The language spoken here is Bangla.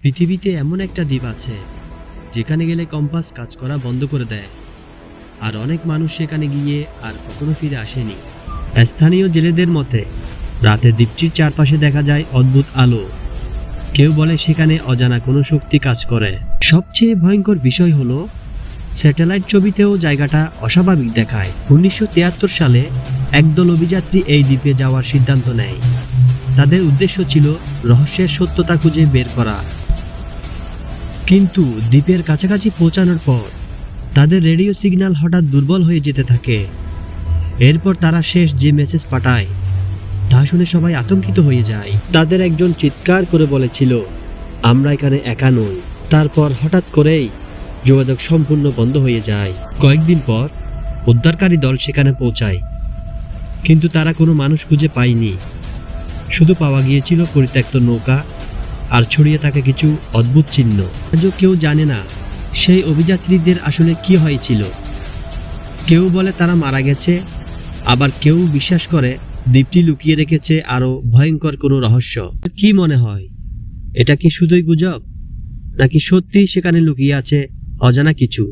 পৃথিবীতে এমন একটা দ্বীপ আছে যেখানে গেলে কম্পাস কাজ করা বন্ধ করে দেয়, আর অনেক মানুষ সেখানে গিয়ে আর কখনো ফিরে আসেনি। স্থানীয় জেলেদের মতে রাতে দ্বীপটির চারপাশে দেখা যায় অদ্ভুত আলো। কেউ বলে সেখানে অজানা কোনো শক্তি কাজ করে। সবচেয়ে ভয়ঙ্কর বিষয় হলো স্যাটেলাইট ছবিতেও জায়গাটা অস্বাভাবিক দেখায়। 1973 সালে একদল অভিযাত্রী এই দ্বীপে যাওয়ার সিদ্ধান্ত নেয়। তাদের উদ্দেশ্য ছিল রহস্যের সত্যতা খুঁজে বের করা। কিন্তু দ্বীপের কাছাকাছি পৌঁছানোর পর তাদের রেডিও সিগন্যাল হঠাৎ দুর্বল হয়ে যেতে থাকে। এরপর তারা শেষ যে মেসেজ পাঠায় তা শুনে সবাই আতঙ্কিত হয়ে যায়। তাদের একজন চিৎকার করে বলেছিল, আমরা এখানে একা নই। তারপর হঠাৎ করেই যোগাযোগ সম্পূর্ণ বন্ধ হয়ে যায়। কয়েকদিন পর উদ্ধারকারী দল সেখানে পৌঁছায়, কিন্তু তারা কোনো মানুষ খুঁজে পায়নি। শুধু পাওয়া গিয়েছিল পরিত্যক্ত নৌকা আর ছড়িয়ে থাকা কিছু অদ্ভুত চিহ্ন। আজও কেউ জানে না সেই অভিযাত্রীদের আসলে কি হয়েছিল। কেউ বলে তারা মারা গেছে, আবার কেউ বিশ্বাস করে দ্বীপটি লুকিয়ে রেখেছে আরও ভয়ঙ্কর কোনো রহস্য। কি মনে হয়, এটা কি শুধুই গুজব, নাকি সত্যিই সেখানে লুকিয়ে আছে অজানা কিছু?